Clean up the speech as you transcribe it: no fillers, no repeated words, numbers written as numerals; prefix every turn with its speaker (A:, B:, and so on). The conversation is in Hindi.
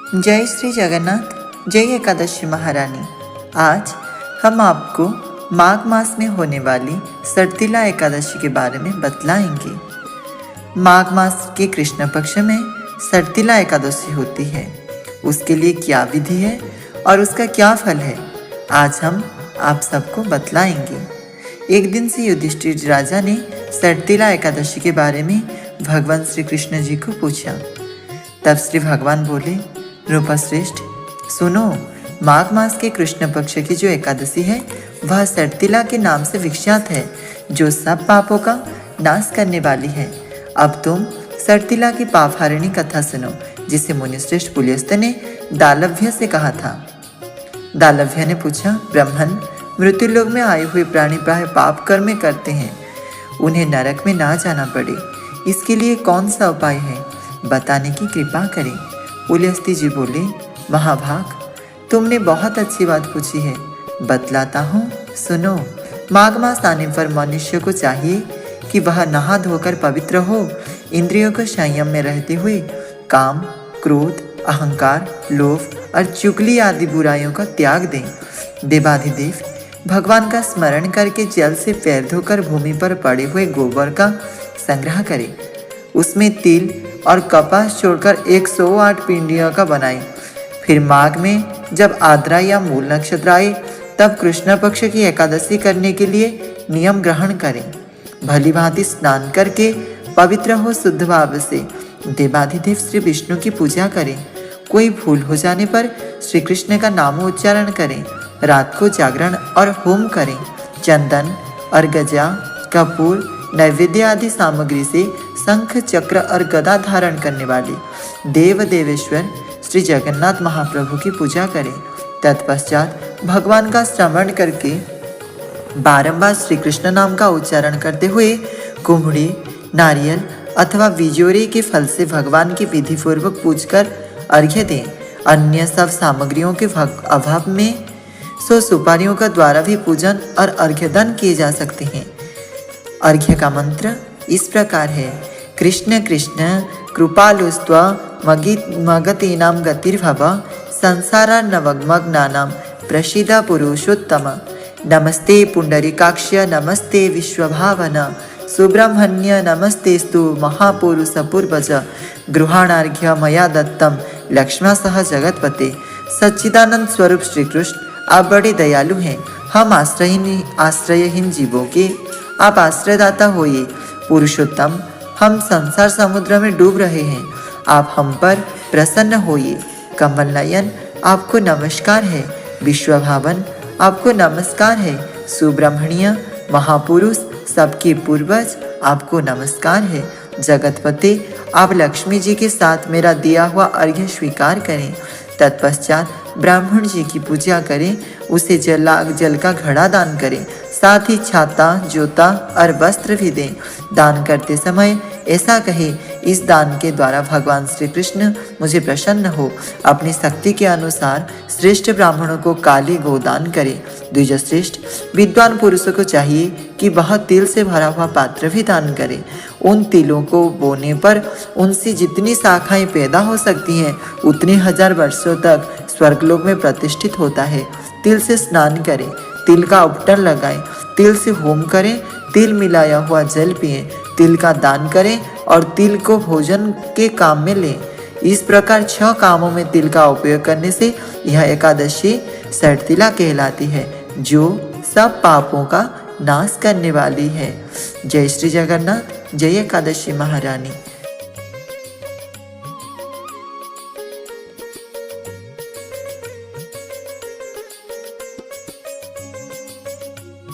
A: जय श्री जगन्नाथ, जय एकादशी महारानी। आज हम आपको माघ मास में होने वाली सर्तिला एकादशी के बारे में बतलाएंगे। माघ मास के कृष्ण पक्ष में सर्तिला एकादशी होती है। उसके लिए क्या विधि है और उसका क्या फल है, आज हम आप सबको बतलाएंगे। एक दिन से युधिष्ठिर राजा ने सर्तिला एकादशी के बारे में भगवान श्री कृष्ण जी को पूछा। तब श्री भगवान बोले, रूपश्रेष्ठ सुनो, माघ मास के कृष्ण पक्ष की जो एकादशी है वह सर्तिला के नाम से विख्यात है, जो सब पापों का नाश करने वाली है। अब तुम सर्तिला की पापहारिणी कथा सुनो, जिसे मुनिश्रेष्ठ पुलस्त्य ने दालभ्य से कहा था। दालभ्य ने पूछा, ब्राह्मण, मृत्युलोक में आए हुए प्राणी प्राय पाप कर्म करते हैं, उन्हें नरक में ना जाना पड़े, इसके लिए कौन सा उपाय है, बताने की कृपा करें। पुलस्त्य जी बोले, महाभाग, तुमने बहुत अच्छी बात पूछी है, बतलाता हूँ, सुनो। माघ मास आने पर मनुष्य को चाहिए कि वह नहा धोकर पवित्र हो, इंद्रियों को संयम में रहते हुए काम, क्रोध, अहंकार, लोभ और चुगली आदि बुराइयों का त्याग दें। देवाधिदेव भगवान का स्मरण करके जल से पैर धोकर भूमि पर पड़े हुए गोबर का संग्रह करें, उसमें तिल और कपास छोड़कर 108 पिंडियों का बनाएं। फिर माघ में जब आद्रा या मूल नक्षत्र आए तब कृष्ण पक्ष की एकादशी करने के लिए नियम ग्रहण करें। भली भांति स्नान करके पवित्र हो शुद्ध भाव से देवाधिदेव श्री विष्णु की पूजा करें। कोई भूल हो जाने पर श्री कृष्ण का नाम उच्चारण करें। रात को जागरण और होम करें। चंदन और गजा, कपूर, नैवेद्य आदि सामग्री से शंख, चक्र और गदा धारण करने वाले देव देवेश्वर श्री जगन्नाथ महाप्रभु की पूजा करें। तत्पश्चात भगवान का श्रवण करके बारंबार श्री कृष्ण नाम का उच्चारण करते हुए कुम्हड़ी, नारियल अथवा बिजोरे के फल से भगवान की विधि पूर्वक पूजकर अर्घ्य दें। अन्य सब सामग्रियों के अभाव में सुपारियों का द्वारा भी पूजन और अर्घ्यदान किए जा सकते हैं। अर्घ्य का मंत्र इस प्रकार है, कृष्ण कृष्ण कृपालुस्त्व मगतीनां गतिर्भव संसारार्णवमग्नानां प्रसीद पुरुषोत्तम। नमस्ते पुंडरीकाक्ष, नमस्ते विश्वभावन, सुब्रह्मण्य नमस्तेस्तु महापुरुष पूर्वज। गृहाणार्घ्य मया दत्तम लक्ष्मण सह जगतपते। सच्चिदानंद स्वरूप श्री कृष्ण, आप बड़े दयालु हैं। हम आश्रयहीन जीवों के आप आश्रयदाता होइए। पुरुषोत्तम, हम संसार समुद्र में डूब रहे हैं, आप हम पर प्रसन्न होइए। कमल नयन, आपको नमस्कार है। विश्वभावन, आपको नमस्कार है। सुब्रह्मण्य महापुरुष, सबके पूर्वज, आपको नमस्कार है। जगतपते, आप लक्ष्मी जी के साथ मेरा दिया हुआ अर्घ्य स्वीकार करें। तत्पश्चात ब्राह्मण जी की पूजा करें, उसे जल का घड़ा दान करें, साथ ही छाता, जूता और वस्त्र भी दें। दान करते समय ऐसा कहे, इस दान के द्वारा भगवान श्री कृष्ण मुझे प्रसन्न हो। अपनी शक्ति के अनुसार श्रेष्ठ ब्राह्मणों को काली गोदान करें। द्विजश्रेष्ठ विद्वान पुरुषों को चाहिए कि वह तिल से भरा हुआ पात्र भी दान करें। उन तिलों को बोने पर उनसे जितनी शाखाएं पैदा हो सकती हैं, उतने 1000 वर्षों तक स्वर्गलोक में प्रतिष्ठित होता है। तिल से स्नान करें, तिल का उपटन लगाएं, तिल से होम करें, तिल मिलाया हुआ जल पिएं, तिल का दान करें और तिल को भोजन के काम में लें। इस प्रकार 6 कामों में तिल का उपयोग करने से यह एकादशी सर्तिला कहलाती है, जो सब पापों का नाश करने वाली है। जय श्री जगन्नाथ, जय एकादशी महारानी।